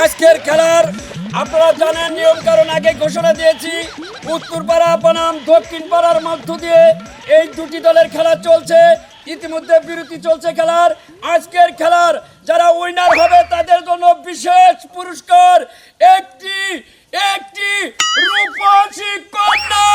আজকের খেলার আপনারা জানেন নিয়ম কারণ আগে ঘোষণা দিয়েছি। উত্তরপাড়া বনাম দক্ষিণ পাড়ার মধ্য দিয়ে এই দুটি দলের খেলা চলছে। ইতিমধ্যে বিরতি চলছে খেলার। আজকের খেলার যারা উইনার হবে তাদের জন্য বিশেষ পুরস্কার একটি রূপসী কন্যা।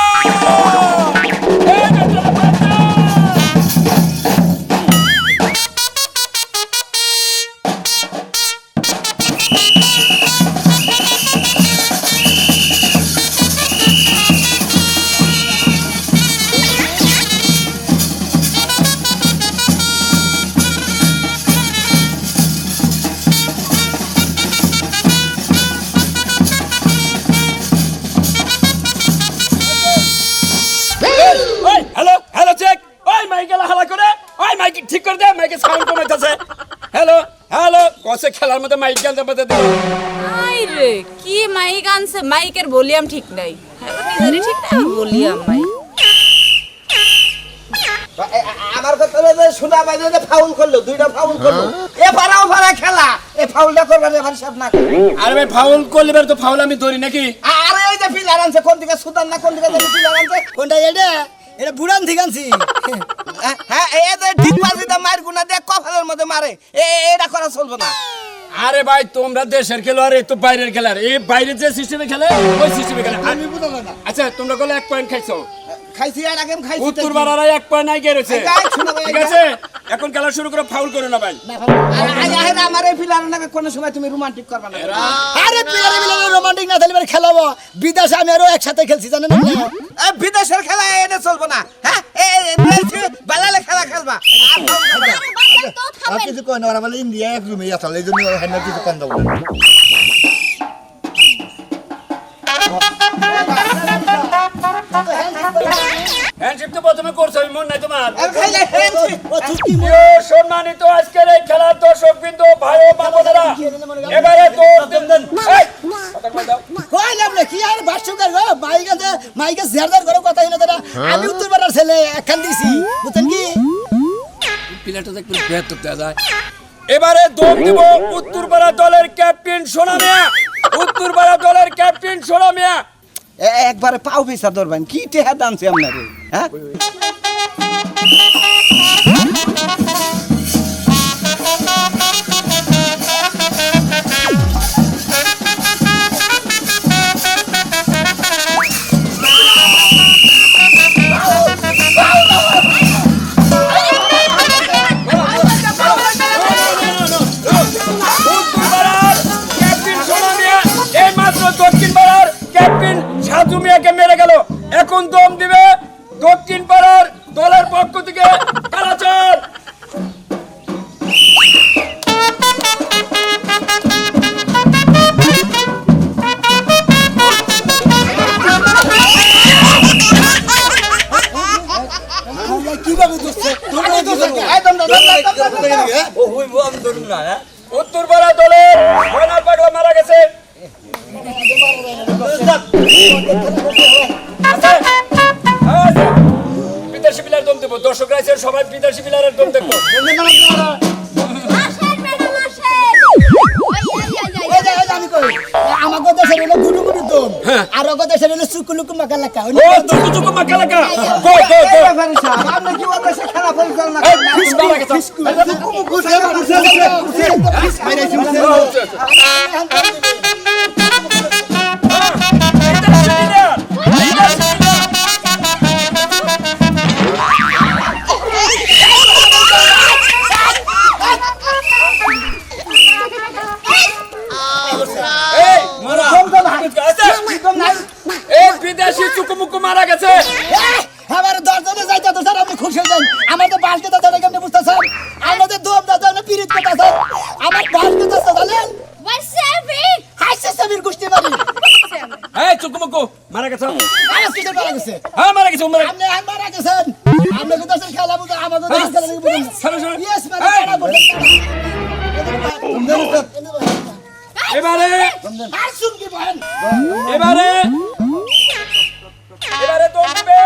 ঠিক করে দে, মাইকে সাউন্ড কমাইতেছে। হ্যালো হ্যালো কসে খেলার মধ্যে মাইক গান দেবে দে। আই রে কি মাইক আনছে, মাইকের ভলিউম ঠিক নাই। হ্যাঁ ঠিক না ভলিউম মাইক। আমার কথা হলো যে সুদা বাইরে যে ফাউল করলো, দুইটা ফাউল করলো। এ পারাও পারা খেলা, এ ফাউলটা করবে না ভাই সাহেব না। আরে ভাই ফাউল করলে তো ফাউল আমি ধরি নাকি? আরে এই যে ফিলার আনছে কোন দিকে সুদান না কোন দিকে জানি ফিলার আনছে। কোনটা এটা বুড়ান থেকে আনছি। হ্যাঁ এই যে ঠিক পাশে মার গুনা দিয়ে কপালের মধ্যে মারে, এটা করা চলবে না। আরে ভাই তোমরা দেশের খেলোয়াড়, এই তো বাইরের খেলার। এই বাইরে যে সিস্টেমে খেলে ওই সিস্টেমে খেলে। আমি বুঝলাম না। আচ্ছা তোমরা বলে 1 পয়েন্ট খাইছো, খাইছি আর আগে খাইছি। উত্তর বাড়ারা 1 পয়েন্ট নাই গেছে। ঠিক আছে এখন খেলা শুরু করে ফাউল করো না ভাই। আরে আমার এই ফিলার নাকি কোন সময় তুমি রোমান্টিক করবে না। আরে প্লেয়ারে মিলে রোমান্টিক না খেলবে খেলাবো। বিদেশে আমি আরো একসাথে খেলছি জানেন না। বিদেশের খেলা এটা চলবে না। হ্যাঁ বালালে খেলা খেলবা। আর কিছু কই না, আমরা ইন্ডিয়া এক রুমে আসলে এই জন্য হ্যান্ডার কিছু কম দাও। হ্যান্ডশিপ তো প্রথমে করছো, আমি মন নাই তোমার। সম্মানিত আজকের এই খেলার দর্শকবৃন্দ, ভাই ও বোনেরা, এবারে দেন কই না আপনি কি আর ভাষ্যকার গো মাইকে জেরদার করে কথা হইনা দাদা। আমি উত্তর পাড়ার ছেলে একখান দিছি বুঝছেন কি। প্লেয়ারটা একটু বেহত দেয়া যায়। এবারে দৌড় দিব উত্তরপাড়া দলের ক্যাপ্টেন সোনা মিয়া। উত্তরপাড়া দলের ক্যাপ্টেন সোনা মিয়া একবারে পাও পিছা ধরবেন কি টেহা দানছে আপনারে। হ্যাঁ সাজু মিয়াকে মেরে গেল। এখন দম দিবে দক্ষিণ পাড়ার দলের পক্ষ থেকে কালাচার। উত্তরপাড়া দলের ময়না পাগলা মারা গেছে। বিদেশি প্লেয়ার দম দেবো, দর্শক রাইছে সবাই বিদেশি প্লেয়ারের দম দেখবো। আমাকে দেশের হলো গুরু গুরু দম, আর ওকে দেশের হলো সুকুলুকু মাকালাকা। ও চুকু মাকালাকা গো গো গো। আপনি কি বলছেন খেলা পরিচালনা বিদেশি চুকুমুকু মারা গেছে। আমার 10 জনে যাইতে তো স্যার আপনি খুশি হয়ে যান। আমার তো বাসকে তো জানেন কেমনে বুঝতেছেন। আমাদের দম দাদা না পিরিত কথা স্যার। আমার বাসকে তো জানেন ওয়াসেভিক হাইসে সাবির গুষ্টি মারি। এই চুকুমুকু মারা গেছে। আরে কিসের মারা গেছে? হ্যাঁ মারা গেছে। আপনি মারা গেছেন। আপনি তো দেশের খেলা বুঝা আমাদের দেশের খেলা বুঝা। ইয়েস মারা বলে। এবারে এবারে দৌড়বে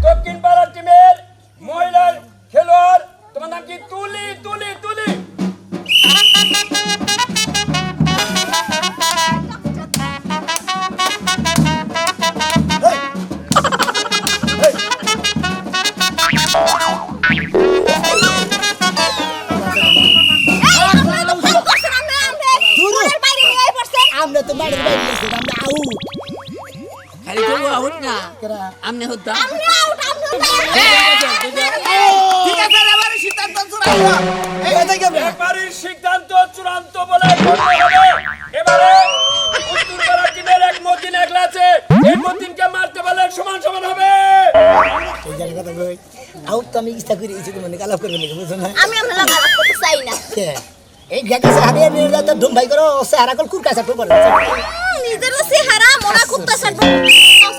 দক্ষিণ পাড়ার টিমের মহিলা খেলোয়াড়। তোমার নাম কি? তুলি তুলি তুলি। কেরা আমনে হদ্দা ঠিক আছে এবারে সিদ্ধান্ত চূড়ান্ত এই থেকে এবারের সিদ্ধান্ত চূড়ান্ত বলে গণ্য হবে। এবারে উত্তরপাড়া টিমের এক মতিন একলা আছে, এই মতিনকে মারতে পারলে সমান সমান হবে। এই জায়গা কথা কই আউট তো আমি ইচ্ছা করে ইচ্ছে মানে গালাপ করবে নাকি বুঝছ না আমি আমরা লাগালাম করতে চাই না কে এই গেছে হাবিয়ে নিয়ে তো ধুম ভাই করো সারা কল কুরকা সাটো করে নিজের চেহারা মনে করতে চাইবো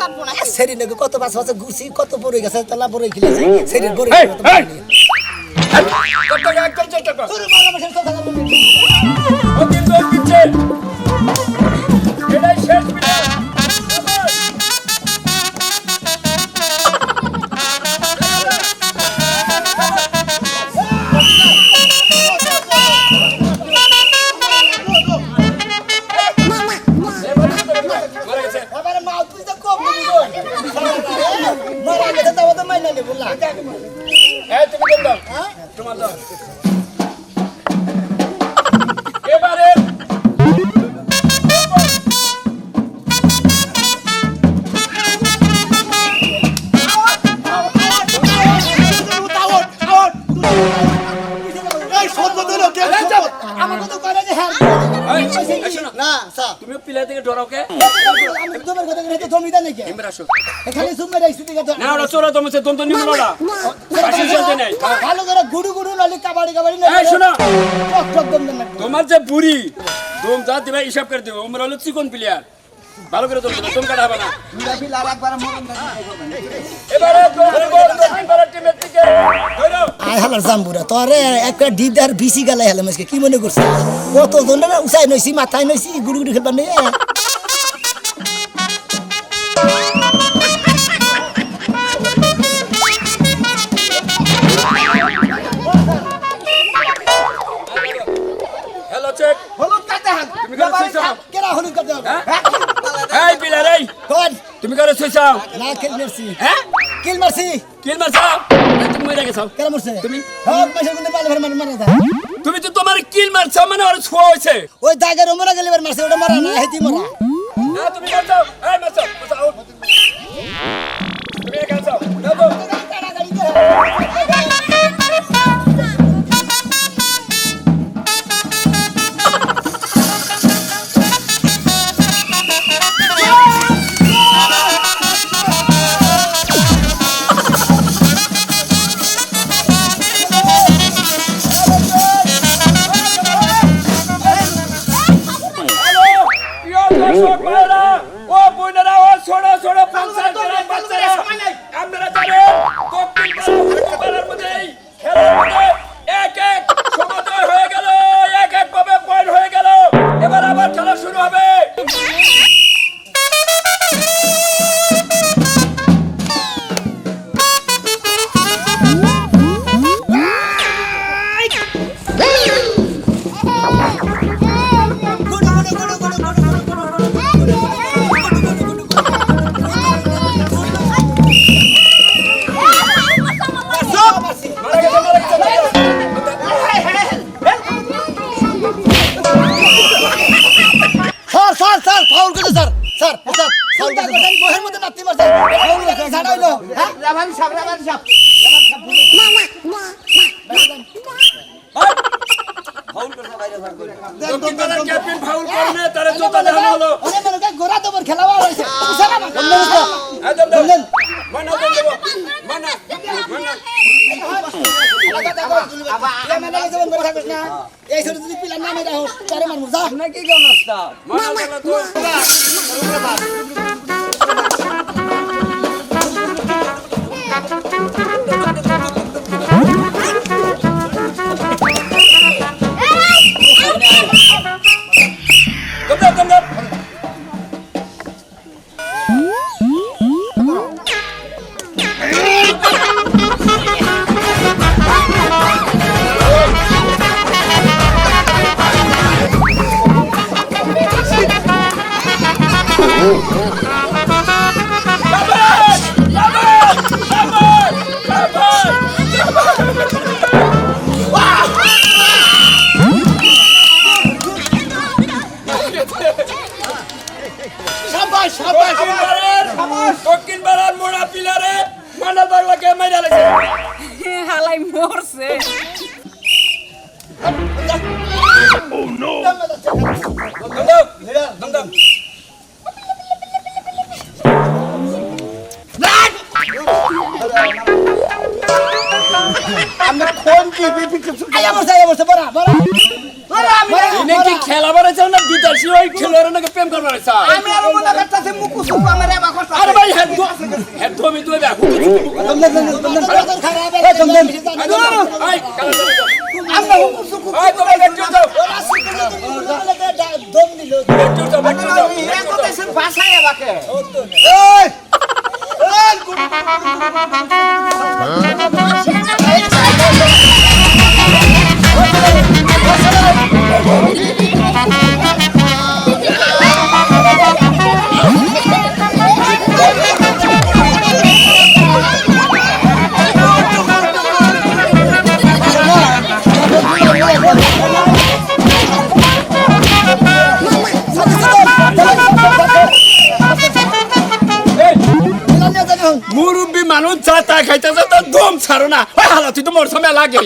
চাইবো না সেরি নাকি কত বাস বাস ঘুরছি কত পড়ে গেছে তালা পড়ে খেলেছে সেরি পড়ে এই, কত এই! চেষ্টা কর, একদম চেষ্টা কর। তোর মারা বসে কথা বলবি মতিন দৌড় দিচ্ছে। এটাই শেষ বিদায়। মারা গেছে। আবার মাল তুই তো কম মারা গেছে তাও তো মাইনা নে বললা এই, তুমি দম দাও। তোমার দাও। এবারে আমার কথা করে যে হ্যাঁ এই, এই, শোনো। না স্যার তুমি পিলা থেকে ডরাও কে? আমি তোমার কথা করে তো জমিদার নাকি এমরা আসো। এখানে সুন্দর এই স্থিতি কথা না, ওরা চোরা দমছে, দম তো নিমন ওরা। পাশে চলতে নাই। ভালো করে গুড়ু গুড়ু নালে কাবাড়ি কাবাড়ি না এই, শোনো। টক টক দম দম তোমার যে বুড়ি দম যা দিবা হিসাব করে দেবো। আমরা হলো চিকন প্লেয়ার, ভালো করে দম দেবো, দম কাটা হবে না। মুরাবি লাল একবার মরণ দেন এবারে দক্ষিণ পাড়ার টিমের দিকে ধরো। আয় হালার জাম্বুরা তোরে একটা ডিদার বিসি গালাই হালাম আজকে কি মনে করছিস কত জন না উসাই নইছি মাথায় নইছি গুড়ু গুড়ু খেলবার নেই হ্যালো চেক। হলুদ কাটে হাত তুমি করে শুইছাও? কেরা হলুদ করতে হবে হ্যাঁ? এই প্লেয়ার এই, তোর তুমি করে শুইছাও? না কিল মারছি হ্যাঁ? কিল মারছি কিল মারছাও? এই, তুমি মরে গেছাও। কেরা মারছে তুমি? সব মাসের কিন্তু পালে ভরে মারা মারা তুমি তো তোমার কিল মারছাও মানে ওর ছোঁয়া হয়েছে। ওই দাগের ওমরা গেলে এবার মারছে ওটা মারা না হেতি মারা না, তুমি মারছাও। এই, মারছাও, মারছাও, আউট। তুমি এখানে যাও। যাও, যাও। প্রিয় দর্শক ভাইরা, ও বোনেরা, ও ছোট ছোট পঞ্চায়েত জেলার বাচ্চারা, আপনারা জানেন দক্ষিণ পাড়া উত্তর পাড়ার মধ্যে এই খেলার মধ্যে এক এক সমতায় হয়ে গেল, এক এক ভাবে পয়েন্ট হয়ে গেল। এবার আবার খেলা শুরু হবে। মারা গেছে, মারা গেছে, মারা গেছে। স্যার স্যার স্যার ফাউল করছে স্যার স্যার স্যার ফাউল করছে বহের মধ্যে নাতি মারছে ফাউল করছে ছাড়াইলো হ্যাঁ রাভান সাহেব রাভান সাহেব দক্ষিণ পাড়ার ক্যাপ্টেন ফাউল করবে, তারে জোতা দেখানো হলো। ওরে মনে কয় গোরা দেবর খেলাবা হইছে বুঝছেন একদম দাও। মানা দম দেবো। মানা, মানা। এই ছোট যদি পিলার নামে রাখো তারে মারমু যা নাকি কোন অবস্থা মানা দিলা তো। দম দাও, দম দাও। Oh, পিলারে মান্ডাল পাগলাকে মাইরা লাগছে। হালাই মরছে। দম দাও। আমরা কোন কি বিপি কিছু আয়া বসে বড়া ইনি কি খেলা বাড়াইছে না বিদেশি ওই খেলোয়াড়ের নাকি প্রেম করবার আছে? আমি আর মনে করতেছি মুকু সুকু আমার এবা করতে আরে ভাই হেড ধমি তুই দেখো। আই আমরা মুকু সুকু আই তুমি একটু যাও। দম দিল একটু যাও, একটু যাও। ইয়া করতেছ ভাষায় এবাকে মুরব্বী মানুষ যা তা খাইতেছে তো দম ছাড়ো না। ওই হালা তুই তো মোর সময় লাগে।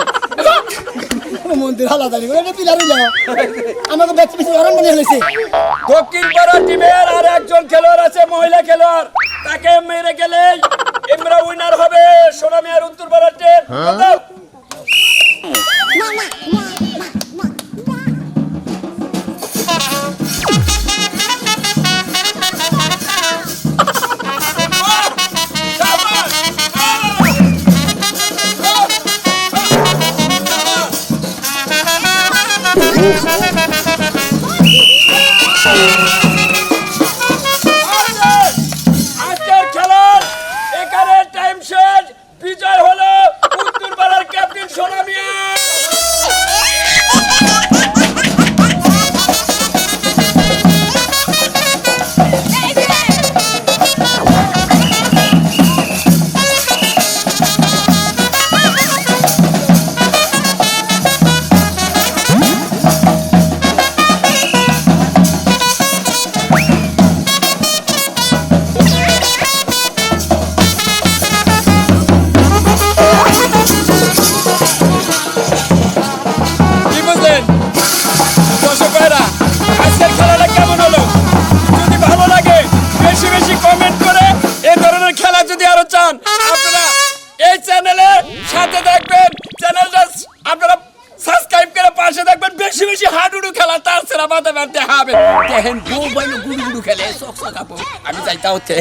মন্দির হালা দাঁড়ি এটা পিলারই যাও আমাকে ব্যাচ পিছে আরাম নিয়ে হয়েছে দক্ষিণ পাড়া টিমের আর একজন খেলোয়াড় আছে, মহিলা খেলোয়াড়, তাকে মেরে গেলে আমরা উইনার হবে সোনামি আর উত্তর পাড়া টিম। আজকের খেলার এখানে টাইম শেষ। বিজয় হলো উত্তর পাড়ার ক্যাপ্টেন সোনামিয়া। কি বুঝলেন দর্শক ভাইরা, আজকের খেলাটা কেমন হলো? যদি ভালো লাগে বেশি বেশি কমেন্ট করে এই ধরনের খেলা যদি আরো চান আপনারা এই চ্যানেলে সাথে থাকবেন। চ্যানেলটা আপনারা সাবস্ক্রাইব করে পাশে থাকবেন। বেশি বেশি হাডুডু খেলা তার সেরা মাথা ব্যর্থে হবে দেখেন বউ বাইন গুড়ু গুড়ু খেলে চক চক আপু আমি যাইতা হচ্ছে।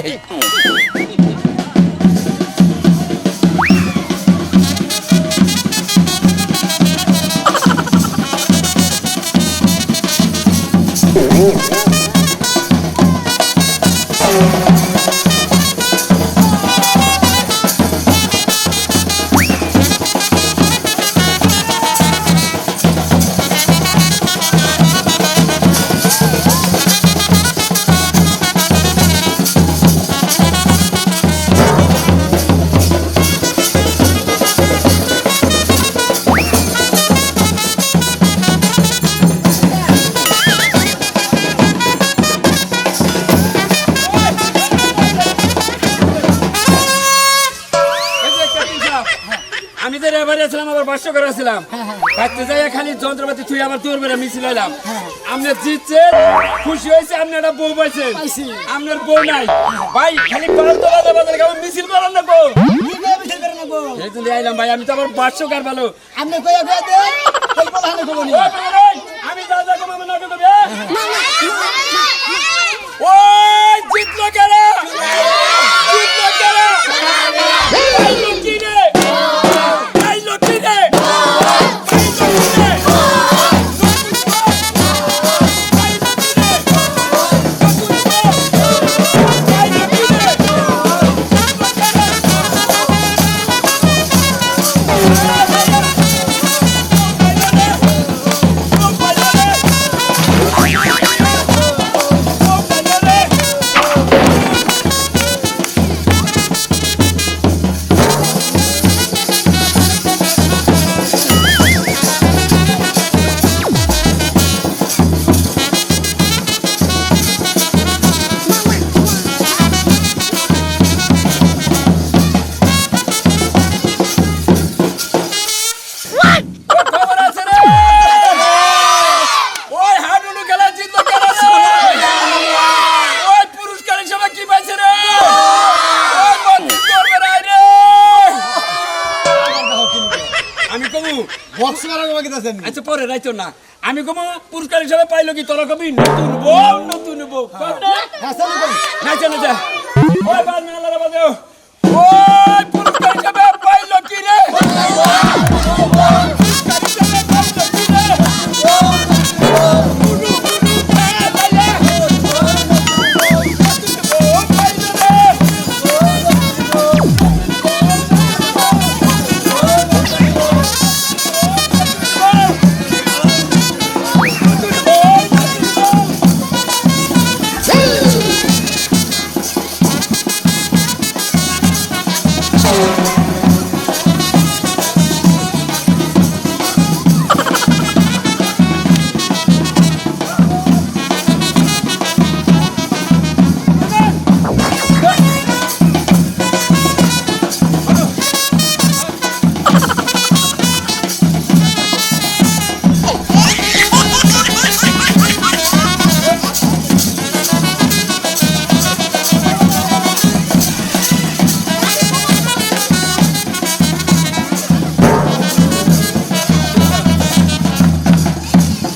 আমি তো রেফারি ছিলাম, আবার ভাষ্য করেছিলাম, থাকতে যাই খালি যন্ত্রপাতি তুই আবার তোর বেড়ে মিছিল হইলাম। আপনি জিতছেন, খুশি হয়েছে, আপনি একটা বউ পাইছেন, আপনার বউ নাই ভাই, খালি মিছিল করার না গো। এই জন্য আইলাম ভাই, আমি তো আবার ভাষ্যকার ভালো। আপনি কইয়া কইয়া দেন কই বলা হানে কবনি আমি যা যা কম আমার নাটক করবে। ওই জিতলো কেরা, জিতলো কেরা, আইলো কি রে, আইলো কি রে, বক্স মারা আমাকে দিতেছেন আচ্ছা পরে রাইতো না আমি কম পুরস্কার হিসাবে পাইলো কি তোরা কবি নতুন বউ নতুন বউ হ্যাঁ চলুন কোন নাচা নাচা ওই বাল মেলা বাজাও ওই পুরস্কার হিসাবে পাইলো কি রে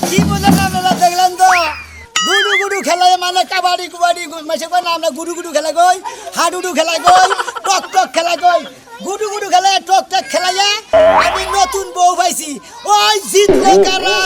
কি বুঝলেন আপনারা দেখলেন তো গুডু গুডু খেলায় মানে কাবাডি কুবাডি মাসে কয় না আমরা গুডু গুডু খেলা কই হাডুডু খেলা কই টক টক খেলা কই গুডু গুডু খেলায় টক টক খেলাইয়া আমি নতুন বউ পাইছি ওই জিতলো কারা